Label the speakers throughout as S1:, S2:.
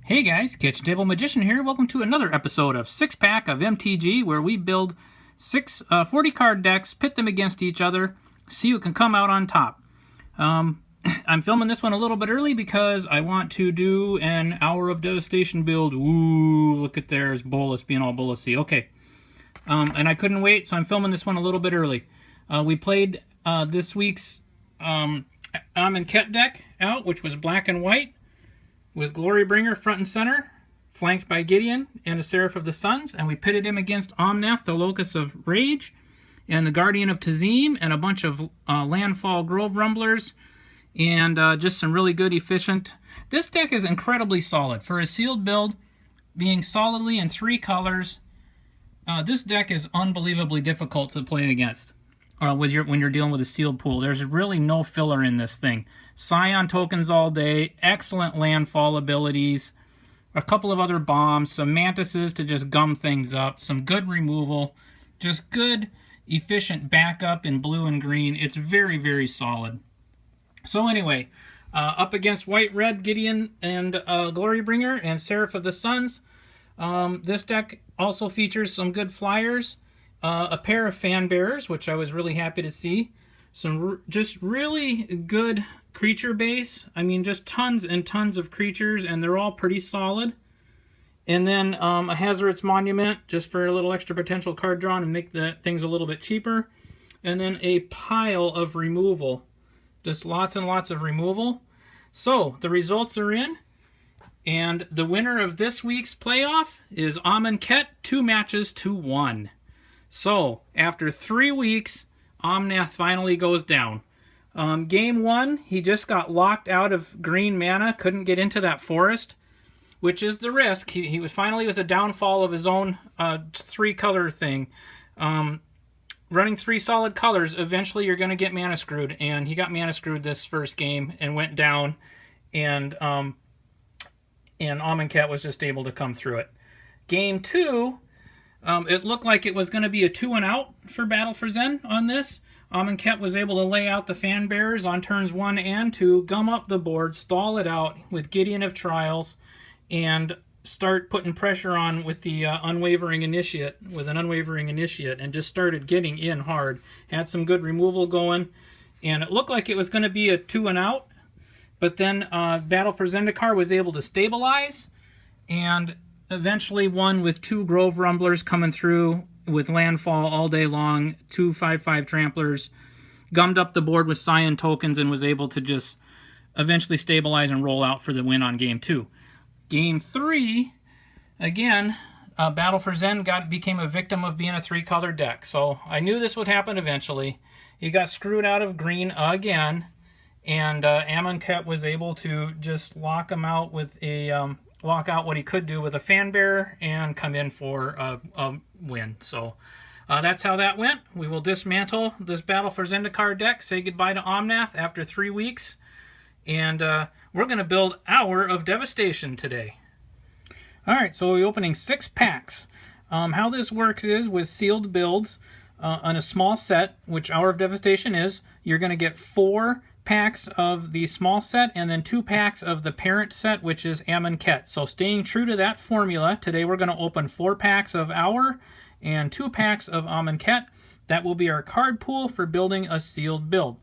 S1: Hey guys, Kitchen Table Magician here. Welcome to another episode of 6-Pack of MTG, where we build 40-card decks, pit them against each other, see who can come out on top. I'm filming this one a little bit early because I want to do an Hour of Devastation build. Ooh, look at there's Bolus being all Bolusy. Okay. And I couldn't wait, so I'm filming this one a little bit early. We played this week's Amonkhet deck out, which was black and white, with Glorybringer front and center, flanked by Gideon and a Seraph of the Suns, and we pitted him against Omnath, the Locus of Rage, and the Guardian of Tazim, and a bunch of Landfall Grove Rumblers, and just some really good, efficient... This deck is incredibly solid. For a sealed build, being solidly in 3 colors, this deck is unbelievably difficult to play against when you're dealing with a sealed pool. There's really no filler in this thing. Scion tokens all day, excellent landfall abilities, a couple of other bombs, some mantises to just gum things up, some good removal, just good, efficient backup in blue and green. It's very, very solid. So anyway, up against White-Red, Gideon and Glorybringer and Seraph of the Suns. This deck also features some good flyers, a pair of fan bearers, which I was really happy to see. Some just really good creature base. I mean, just tons and tons of creatures, and they're all pretty solid. And then a Hazardous Monument, just for a little extra potential card drawn and make the things a little bit cheaper. And then a pile of removal. Just lots and lots of removal. So, the results are in. And the winner of this week's playoff is Amonkhet, 2 matches to 1. So, after 3 weeks, Omnath finally goes down. Game 1, he just got locked out of green mana, couldn't get into that forest, which is the risk. He was finally was a downfall of his own 3-color thing. Running 3 solid colors, eventually you're going to get mana screwed, and he got mana screwed this first game and went down, and Amonkhet was just able to come through it. Game 2, it looked like it was going to be a 2-and-out for Battle for Zen on this. Amonkhet was able to lay out the fan bearers on turns 1 and 2, gum up the board, stall it out with Gideon of Trials, and start putting pressure on with the Unwavering Initiate, and just started getting in hard. Had some good removal going, and it looked like it was going to be a 2-and-out, but then Battle for Zendikar was able to stabilize, and eventually won with 2 Grove Rumblers coming through with landfall all day long, 2 5/5 tramplers, gummed up the board with Scion tokens, and was able to just eventually stabilize and roll out for the win on Game 2. Game 3, again, Battle for Zen became a victim of being a 3-color deck. So I knew this would happen eventually. He got screwed out of green again, and Amonkhet was able to just lock him out with a... lock out what he could do with a fan bearer and come in for a win. So that's how that went. We will dismantle this Battle for Zendikar deck, say goodbye to Omnath after 3 weeks, and we're going to build Hour of Devastation today. Alright, so we're opening 6 packs. How this works is with sealed builds on a small set, which Hour of Devastation is, you're going to get 4 packs of the small set and then 2 packs of the parent set, which is Amonkhet. So staying true to that formula, today we're going to open 4 packs of Hour and 2 packs of Amonkhet. That will be our card pool for building a sealed build.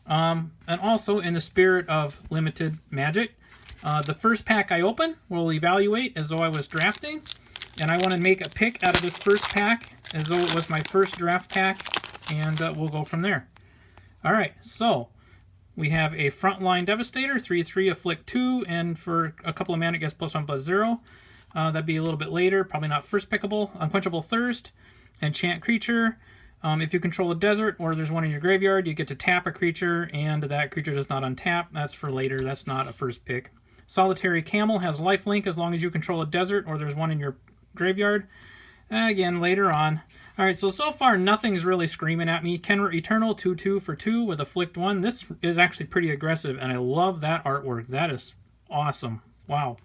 S1: And also, in the spirit of limited magic, the first pack I open will evaluate as though I was drafting, and I want to make a pick out of this first pack as though it was my first draft pack, and we'll go from there. Alright, so we have a Frontline Devastator, 3/3, Afflict 2, and for a couple of mana it gets +1/+0. That'd be a little bit later, probably not first pickable. Unquenchable Thirst, Enchant Creature. If you control a desert or there's one in your graveyard, you get to tap a creature, and that creature does not untap. That's for later, that's not a first pick. Solitary Camel has lifelink as long as you control a desert or there's one in your graveyard. Again, later on. Alright, so far nothing's really screaming at me. Khenra Eternal, 2/2 for 2 with Afflict 1. This is actually pretty aggressive, and I love that artwork. That is awesome. Wow.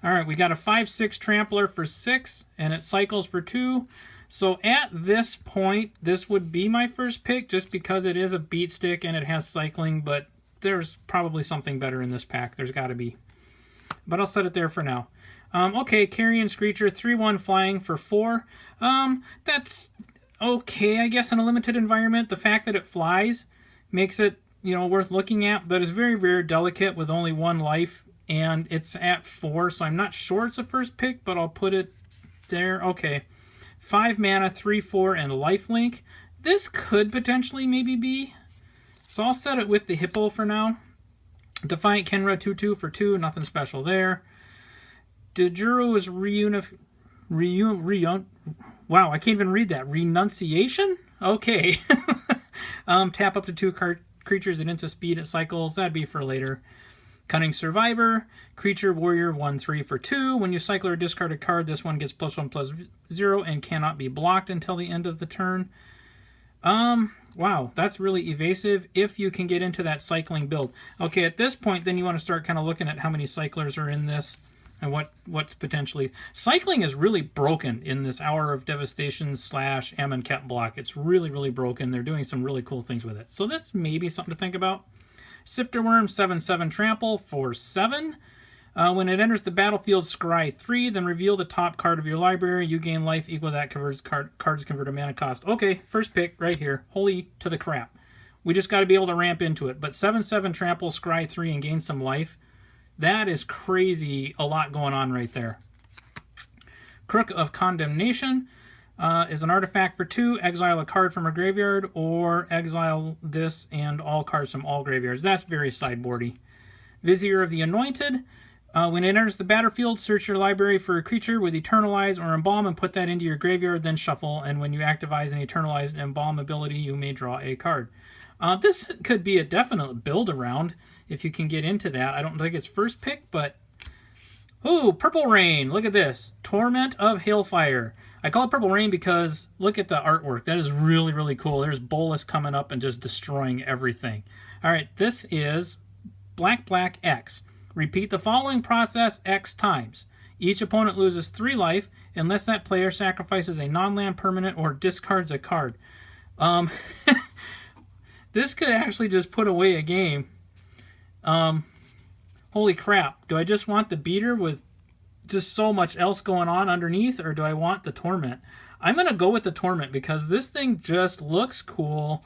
S1: Alright, we got a 5/6 Trampler for 6, and it cycles for 2. So at this point, this would be my first pick, just because it is a beat stick and it has cycling, but there's probably something better in this pack. There's got to be. but I'll set it there for now. Okay, Carrion Screecher, 3/1 flying for 4. That's okay, I guess, in a limited environment. The fact that it flies makes it, you know, worth looking at. But it's very, very delicate with only 1 life, and it's at 4, so I'm not sure it's a first pick, but I'll put it there. Okay, 5 mana, 3/4, and lifelink. This could potentially maybe be. So I'll set it with the Hippo for now. Defiant Khenra 2/2 for 2, nothing special there. Djeru is wow, I can't even read that. Renunciation? Okay. Tap up to 2 creatures at instant speed at cycles. That'd be for later. Cunning Survivor. Creature Warrior 1/3 for 2. When you cycle or discard a card, this one gets +1/+0 and cannot be blocked until the end of the turn. Wow, that's really evasive if you can get into that cycling build. Okay, at this point, then you want to start kind of looking at how many cyclers are in this and what's potentially... Cycling is really broken in this Hour of Devastation / Amonkhet block. It's really, really broken. They're doing some really cool things with it. So that's maybe something to think about. Sifter Worm, 7/7 trample for 7. When it enters the battlefield, scry 3, then reveal the top card of your library. You gain life equal to that cards convert to mana cost. Okay, first pick right here. Holy to the crap. We just got to be able to ramp into it. But 7/7 trample, scry 3, and gain some life. That is crazy. A lot going on right there. Crook of Condemnation is an artifact for 2. Exile a card from a graveyard, or exile this and all cards from all graveyards. That's very sideboardy. Vizier of the Anointed. When it enters the battlefield, search your library for a creature with Eternalize or Embalm and put that into your graveyard, then shuffle. And when you activize an Eternalize and Embalm ability, you may draw a card. This could be a definite build around if you can get into that. I don't think it's first pick, but... Ooh, Purple Rain. Look at this. Torment of Hailfire. I call it Purple Rain because look at the artwork. That is really, really cool. There's Bolas coming up and just destroying everything. All right, this is Black X. Repeat the following process X times. Each opponent loses 3 life unless that player sacrifices a non-land permanent or discards a card. This could actually just put away a game. Holy crap. Do I just want the beater with just so much else going on underneath, or do I want the Torment? I'm going to go with the Torment because this thing just looks cool.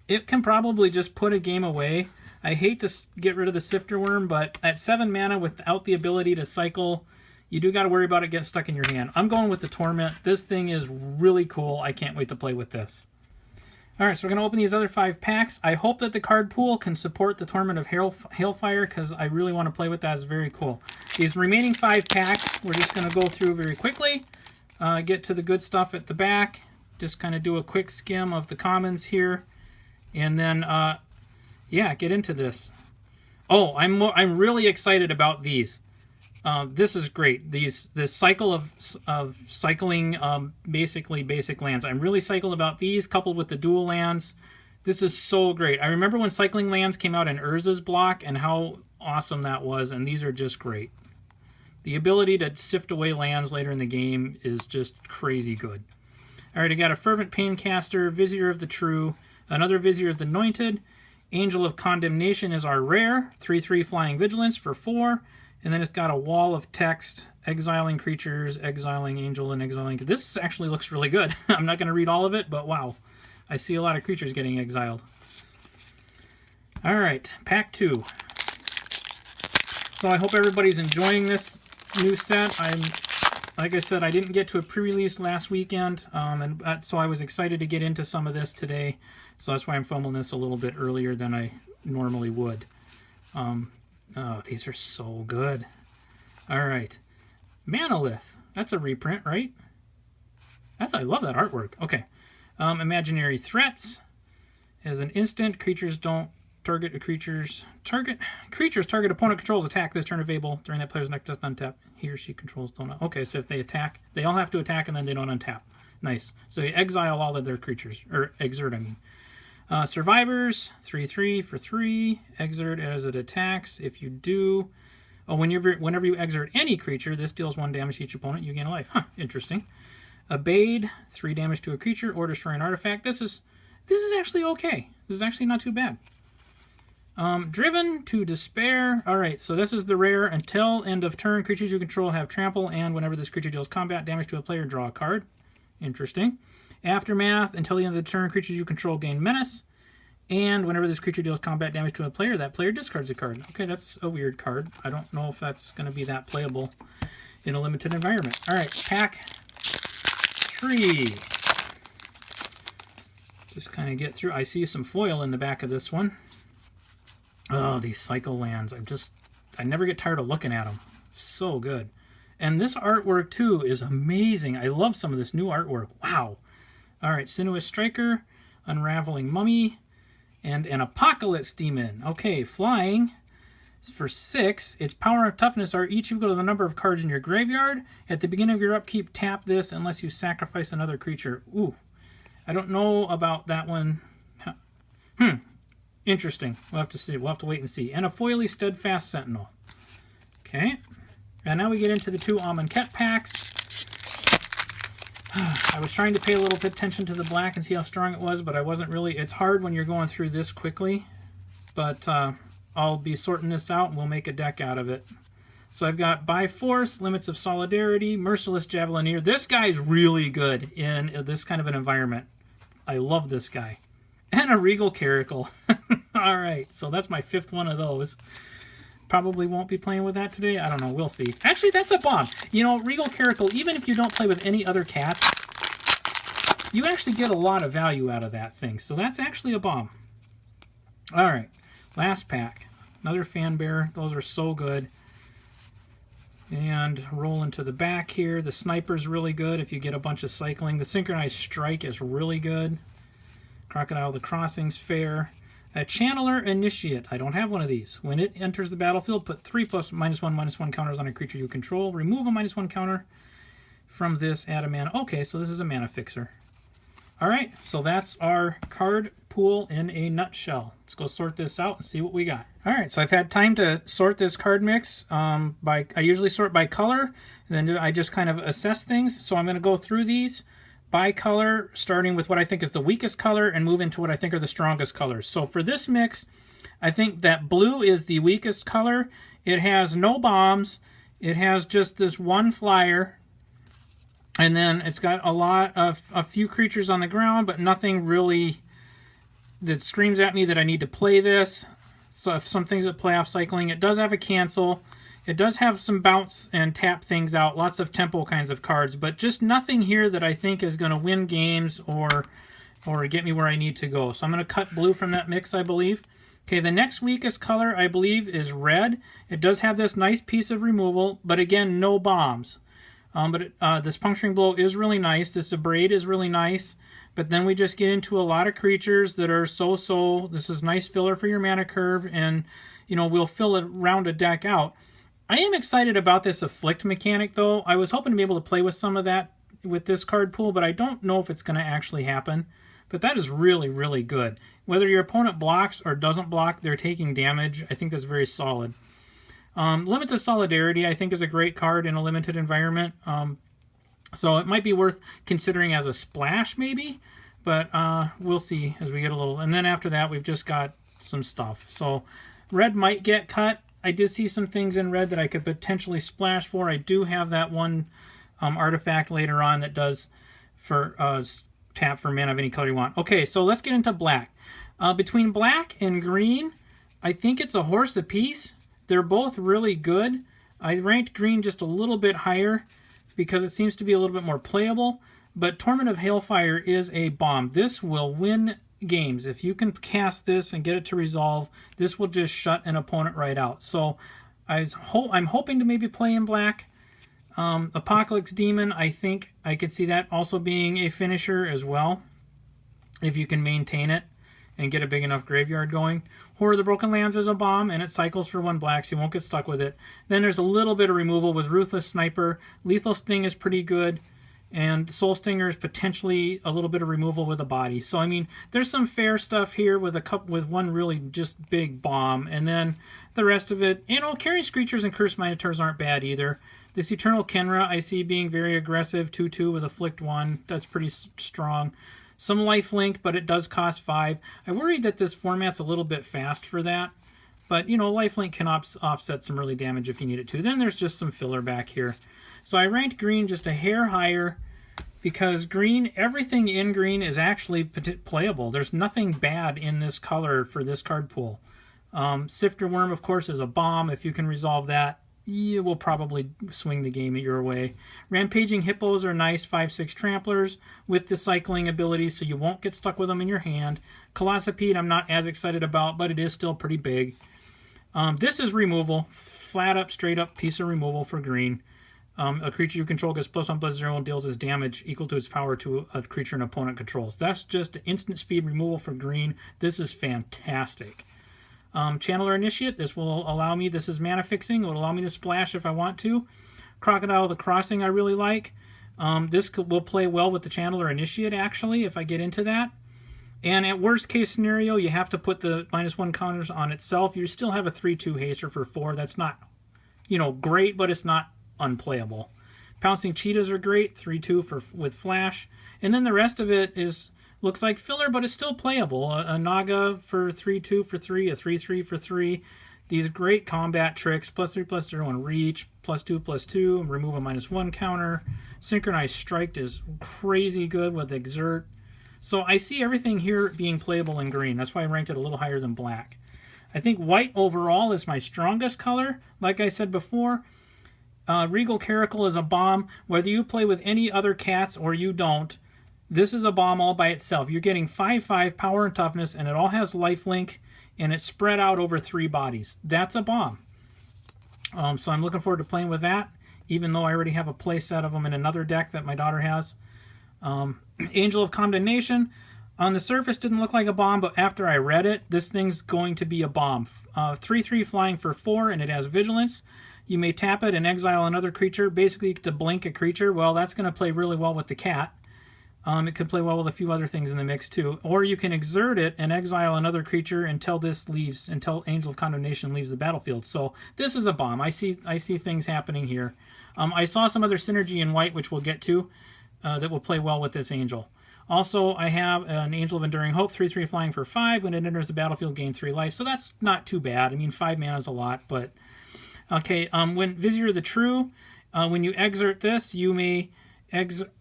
S1: It can probably just put a game away. I hate to get rid of the Sifter Worm, but at 7 mana without the ability to cycle, you do got to worry about it getting stuck in your hand. I'm going with the Torment. This thing is really cool. I can't wait to play with this. All right, so we're going to open these other 5 packs. I hope that the card pool can support the Torment of Hailfire because I really want to play with that. It's very cool. These remaining 5 packs, we're just going to go through very quickly. Get to the good stuff at the back. Just kind of do a quick skim of the commons here. And then, yeah, get into this. Oh, I'm really excited about these. This is great. This cycle of cycling basically basic lands. I'm really psyched about these coupled with the dual lands. This is so great. I remember when cycling lands came out in Urza's block and how awesome that was, and these are just great. The ability to sift away lands later in the game is just crazy good. All right, I got a Fervent Paincaster, Vizier of the True, another Vizier of the Anointed. Angel of Condemnation is our rare, 3/3 Flying Vigilance for 4. And then it's got a wall of text, exiling creatures, exiling angel, and exiling... This actually looks really good. I'm not going to read all of it, but wow. I see a lot of creatures getting exiled. All right, pack 2. So I hope everybody's enjoying this new set. Like I said, I didn't get to a pre-release last weekend, so I was excited to get into some of this today. So that's why I'm filming this a little bit earlier than I normally would. Oh, these are so good. All right. Manalith. That's a reprint, right? I love that artwork. Okay. Imaginary Threats. As an instant, creatures don't target creatures. Target opponent controls attack this turn available during that player's next untap. He or she controls don't. Okay, so if they attack, they all have to attack and then they don't untap. Nice. So you exile all of their creatures. Or exert, I mean. Survivors, 3/3 for 3. Exert as it attacks. If you do... Oh, whenever you exert any creature, this deals 1 damage to each opponent. You gain a life. Huh, interesting. Abrade, 3 damage to a creature or destroy an artifact. This is actually okay. This is actually not too bad. Driven to Despair. Alright, so this is the rare. Until end of turn, creatures you control have trample, and whenever this creature deals combat damage to a player, draw a card. Interesting. Aftermath. Until the end of the turn, creatures you control gain menace. And whenever this creature deals combat damage to a player, that player discards a card. Okay, that's a weird card. I don't know if that's going to be that playable in a limited environment. Alright, pack 3. Just kind of get through. I see some foil in the back of this one. Oh, these cycle lands. I never get tired of looking at them. So good. And this artwork, too, is amazing. I love some of this new artwork. Wow. Alright, Sinuous Striker, Unraveling Mummy, and an Apocalypse Demon. Okay, flying is for 6. Its power and toughness are each equal to the number of cards in your graveyard. At the beginning of your upkeep, tap this unless you sacrifice another creature. Ooh, I don't know about that one. Interesting. We'll have to see. We'll have to wait and see. And a foily Steadfast Sentinel. Okay. And now we get into the 2 Amonkhet packs. I was trying to pay a little bit attention to the black and see how strong it was, but I wasn't really. It's hard when you're going through this quickly, but I'll be sorting this out and we'll make a deck out of it. So I've got By Force, Limits of Solidarity, Merciless Javalineer. This guy's really good in this kind of an environment. I love this guy. And a Regal Caracal. All right, so that's my 5th one of those. Probably won't be playing with that today. I don't know. We'll see. Actually, that's a bomb. You know, Regal Caracal, even if you don't play with any other cats, you actually get a lot of value out of that thing. So that's actually a bomb. All right. Last pack. Another Fan Bear. Those are so good. And roll into the back here. The Sniper's really good if you get a bunch of cycling. The Synchronized Strike is really good. Crocodile the Crossing's fair. A Channeler Initiate. I don't have one of these. When it enters the battlefield, put 3 plus -1/-1 counters on a creature you control. Remove a -1 counter from this, add a mana. Okay, so this is a mana fixer. Alright, so that's our card pool in a nutshell. Let's go sort this out and see what we got. Alright, so I've had time to sort this card mix. I usually sort by color, and then I just kind of assess things. So I'm going to go through these by color, starting with what I think is the weakest color and move into what I think are the strongest colors. So for this mix, I think that blue is the weakest color. It has no bombs. It has just this one flyer. And then it's got a few creatures on the ground, but nothing really that screams at me that I need to play this. So if some things that play off cycling, it does have a cancel. It does have some bounce and tap things out, lots of tempo kinds of cards, but just nothing here that I think is going to win games or get me where I need to go. So I'm going to cut blue from that mix, I believe. Okay, the next weakest color, I believe, is red. It does have this nice piece of removal, but again, no bombs. This Puncturing Blow is really nice. This Abrade is really nice. But then we just get into a lot of creatures that are so-so. This is nice filler for your mana curve, and you know we'll fill it round a deck out. I am excited about this Afflict mechanic, though. I was hoping to be able to play with some of that with this card pool, but I don't know if it's going to actually happen. But that is really, really good. Whether your opponent blocks or doesn't block, they're taking damage. I think that's very solid. Limits of Solidarity, I think, is a great card in a limited environment. So it might be worth considering as a splash, maybe. But we'll see as we get a little... And then after that, we've just got some stuff. So red might get cut. I did see some things in red that I could potentially splash for. I do have that one artifact later on that does for tap for mana of any color you want. Okay, so let's get into black. Between black and green, I think it's a horse apiece. They're both really good. I ranked green just a little bit higher because it seems to be a little bit more playable. But Torment of Hailfire is a bomb. This will win games. If you can cast this and get it to resolve, this will just shut an opponent right out. So I'm hoping to maybe play in black. Apocalypse Demon, I think I could see that also being a finisher as well, if you can maintain it and get a big enough graveyard going. Horror of the Broken Lands is a bomb, and it cycles for 1 black, so you won't get stuck with it. Then there's a little bit of removal with Ruthless Sniper. Lethal Sting is pretty good. And Soulstinger is potentially a little bit of removal with a body. So, I mean, there's some fair stuff here with one really just big bomb. And then the rest of it, you know, Carrion Screechers and Cursed Minotaurs aren't bad either. This Eternal Khenra I see being very aggressive, 2/2 with Afflict 1. That's pretty strong. Some lifelink, but it does cost 5. I worry that this format's a little bit fast for that. But, you know, lifelink can offset some early damage if you need it to. Then there's just some filler back here. So I ranked green just a hair higher because green, everything in green is actually playable. There's nothing bad in this color for this card pool. Sifter Worm, of course, is a bomb. If you can resolve that, you will probably swing the game your way. Rampaging Hippos are nice 5/6 tramplers with the cycling ability, so you won't get stuck with them in your hand. Colossipede I'm not as excited about, but it is still pretty big. This is removal. Flat up, straight up piece of removal for green. A creature you control gets +1/+0 and deals its damage equal to its power to a creature an opponent controls. That's just instant speed removal for green. This is fantastic. Channeler Initiate, this will allow me, this is mana fixing, it will allow me to splash if I want to. Crocodile the Crossing I really like. This will play well with the Channeler Initiate actually if I get into that. And at worst case scenario, you have to put the -1 counters on itself. You still have a 3/2 haster for 4. That's not, you know, great, but it's not unplayable. Pouncing Cheetahs are great, 3/2 with flash. And then the rest of it looks like filler, but it's still playable. A Naga for 3/2 for 3, a 3/3 for 3. These great combat tricks, +3/+0 and reach, +2/+2, and remove a -1 counter. Synchronized Strike is crazy good with Exert. So I see everything here being playable in green. That's why I ranked it a little higher than black. I think white overall is my strongest color. Like I said before, Regal Caracal is a bomb. Whether you play with any other cats or you don't, this is a bomb all by itself. You're getting 5/5 power and toughness, and it all has lifelink, and it's spread out over 3 bodies. That's a bomb. So I'm looking forward to playing with that, even though I already have a play set of them in another deck that my daughter has. Angel of Condemnation, on the surface didn't look like a bomb, but after I read it, this thing's going to be a bomb. 3/3 flying for 4, and it has Vigilance. You may tap it and exile another creature, basically to blink a creature. Well, that's going to play really well with the cat. It could play well with a few other things in the mix too. Or you can exert it and exile another creature until this leaves, until Angel of Condemnation leaves the battlefield. So this is a bomb. I see things happening here. I saw some other synergy in white, which we'll get to, that will play well with this angel. Also, I have an Angel of Enduring Hope, 3/3 flying for 5. When it enters the battlefield, gain 3 life. So that's not too bad. I mean, 5 mana is a lot, but okay. When Vizier the True, when you exert this, you may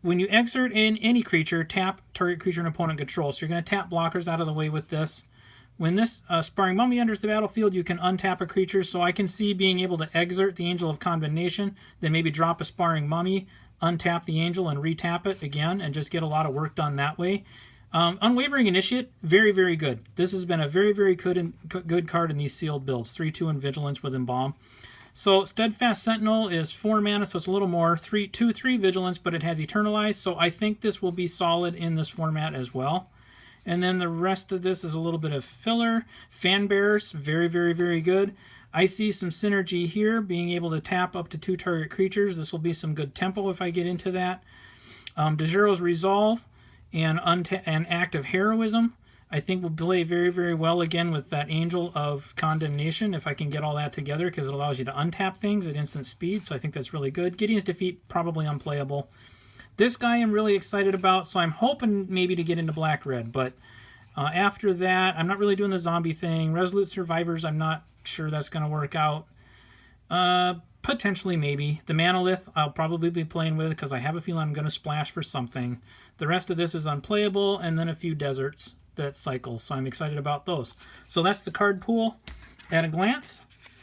S1: when you exert in any creature, tap target creature and opponent control. So you're going to tap blockers out of the way with this. When this Sparring Mummy enters the battlefield, you can untap a creature. So I can see being able to exert the Angel of Condemnation, then maybe drop a Sparring Mummy, untap the Angel, and retap it again, and just get a lot of work done that way. Unwavering Initiate, very, very good. This has been a very, very good card in these sealed builds. 3/2 and Vigilance with Embalm. So Steadfast Sentinel is 4 mana, so it's a little more. 2/3 Vigilance, but it has Eternalize, so I think this will be solid in this format as well. And then the rest of this is a little bit of filler. Fan Bearers, very, very, very good. I see some synergy here, being able to tap up to 2 target creatures. This will be some good tempo if I get into that. Djeru's Resolve and Act of Heroism, I think will play very, very well again with that Angel of Condemnation if I can get all that together, because it allows you to untap things at instant speed, so I think that's really good. Gideon's Defeat, probably unplayable. This guy I'm really excited about, so I'm hoping maybe to get into black-red, but after that, I'm not really doing the zombie thing. Resolute Survivors, I'm not sure that's going to work out. Potentially, maybe. The Manalith, I'll probably be playing with because I have a feeling I'm going to splash for something. The rest of this is unplayable, and then a few deserts that cycle, so I'm excited about those. So that's the card pool at a glance.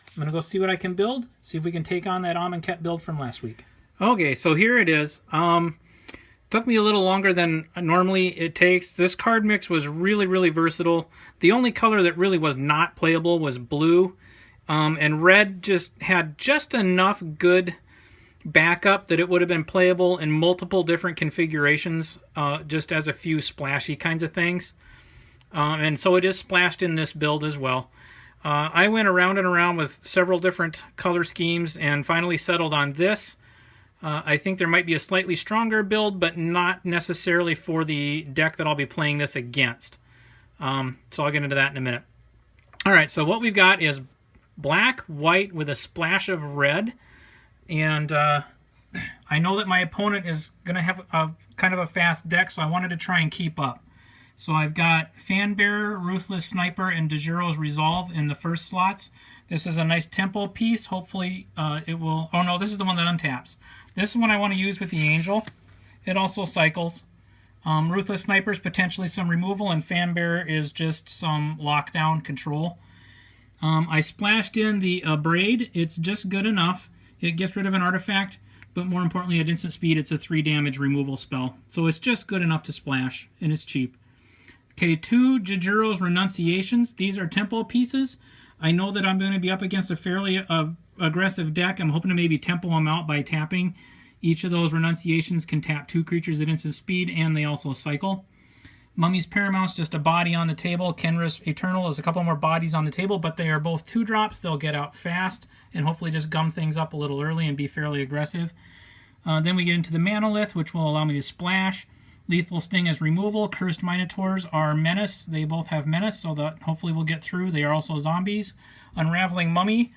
S1: I'm going to go see what I can build, see if we can take on that Amonkhet build from last week. Okay, so here it is. Took me a little longer than normally it takes. This card mix was really, really versatile. The only color that really was not playable was blue, and red just had just enough good backup that it would have been playable in multiple different configurations, just as a few splashy kinds of things. And so it is splashed in this build as well. I went around and around with several different color schemes and finally settled on this. I think there might be a slightly stronger build, but not necessarily for the deck that I'll be playing this against. So I'll get into that in a minute. All right, so what we've got is black, white with a splash of red. And I know that my opponent is going to have a kind of a fast deck, so I wanted to try and keep up. So I've got Fanbearer, Ruthless Sniper, and Djeru's Resolve in the first slots. This is a nice tempo piece. Hopefully it will... Oh no, this is the one that untaps. This is one I want to use with the Angel. It also cycles. Ruthless Sniper is potentially some removal, and Fanbearer is just some lockdown control. I splashed in the Abrade. It's just good enough. It gets rid of an artifact, but more importantly, at instant speed, it's a 3 damage removal spell. So it's just good enough to splash, and it's cheap. Okay, 2 Djeru's Renunciations. These are tempo pieces. I know that I'm going to be up against a fairly aggressive deck. I'm hoping to maybe tempo them out by tapping. Each of those Renunciations can tap 2 creatures at instant speed, and they also cycle. Mummy's Paramount's just a body on the table. Khenra Eternal is a couple more bodies on the table, but they are both 2-drops. They'll get out fast and hopefully just gum things up a little early and be fairly aggressive. Then we get into the Manalith, which will allow me to splash. Lethal Sting is removal. Cursed Minotaurs are menace. They both have menace, so that hopefully we'll get through. They are also zombies. Unraveling Mummy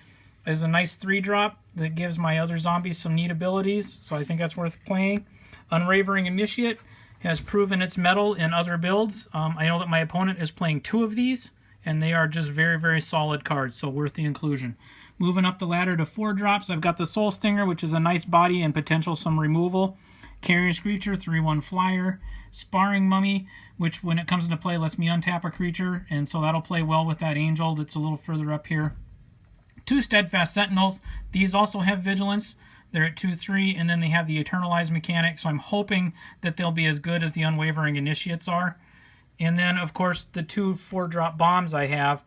S1: is a nice 3-drop that gives my other zombies some neat abilities, so I think that's worth playing. Unwavering Initiate has proven its mettle in other builds. I know that my opponent is playing 2 of these, and they are just very, very solid cards, so worth the inclusion. Moving up the ladder to 4-drops, I've got the Soulstinger, which is a nice body and potential some removal. Carrion Screecher, 3/1 flyer. Sparring Mummy, which when it comes into play lets me untap a creature, and so that'll play well with that Angel that's a little further up here. 2 Steadfast Sentinels. These also have Vigilance. They're at 2/3, and then they have the Eternalize mechanic, so I'm hoping that they'll be as good as the Unwavering Initiates are. And then, of course, the 2 4-drop bombs I have.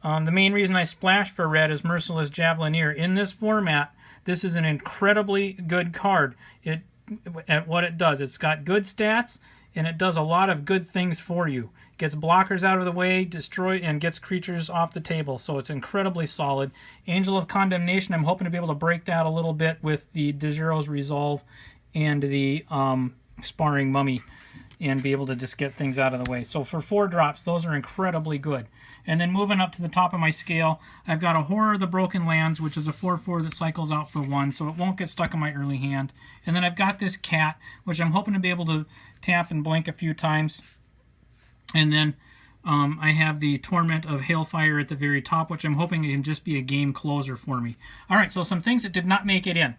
S1: The main reason I splashed for red is Merciless Javalineer. In this format, this is an incredibly good card. At what it does. It's got good stats, and it does a lot of good things for you. It gets blockers out of the way, and gets creatures off the table, so it's incredibly solid. Angel of Condemnation, I'm hoping to be able to break that a little bit with the Djeru's Resolve and the Sparring Mummy, and be able to just get things out of the way. So for 4-drops, those are incredibly good. And then moving up to the top of my scale, I've got a Horror of the Broken Lands, which is a 4/4 that cycles out for 1, so it won't get stuck in my early hand. And then I've got this Cat, which I'm hoping to be able to tap and blink a few times. And then I have the Torment of Hailfire at the very top, which I'm hoping it can just be a game closer for me. All right, so some things that did not make it in.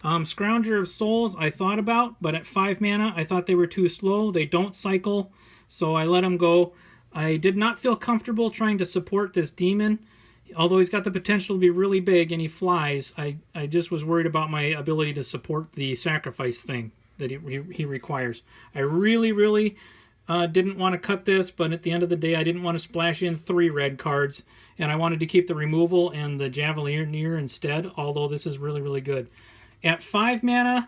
S1: Scrounger of Souls I thought about, but at 5 mana, I thought they were too slow. They don't cycle, so I let them go. I did not feel comfortable trying to support this demon. Although he's got the potential to be really big and he flies, I just was worried about my ability to support the sacrifice thing that he requires. I really didn't want to cut this, but at the end of the day, I didn't want to splash in 3 red cards, and I wanted to keep the removal and the Javalineer instead, although this is really good. At 5 mana,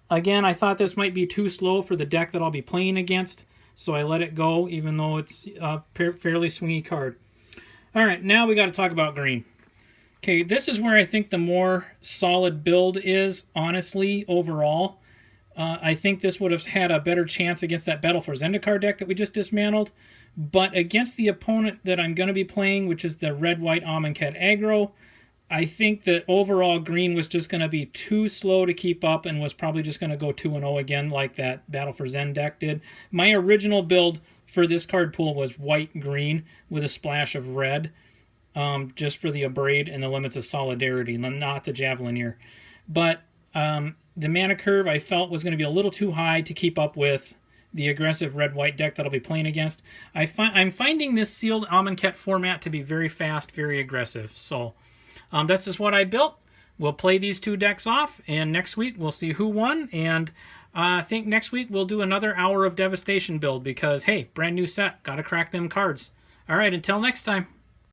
S1: again, I thought this might be too slow for the deck that I'll be playing against, so I let it go, even though it's a fairly swingy card. All right, now we got to talk about green. Okay, this is where I think the more solid build is, honestly, overall. I think this would have had a better chance against that Battle for Zendikar deck that we just dismantled, but against the opponent that I'm going to be playing, which is the red-white Amonkhet aggro, I think that overall green was just going to be too slow to keep up and was probably just going to go 2-0 again like that Battle for Zen deck did. My original build for this card pool was white-green with a splash of red, just for the Abrade and the Limits of Solidarity, not the Javalineer. But the mana curve I felt was going to be a little too high to keep up with the aggressive red-white deck that I'll be playing against. I'm finding this sealed Amonkhet format to be very fast, very aggressive. So this is what I built. We'll play these 2 decks off, and next week we'll see who won. And I think next week we'll do another Hour of Devastation build because, hey, brand new set. Got to crack them cards. All right, until next time.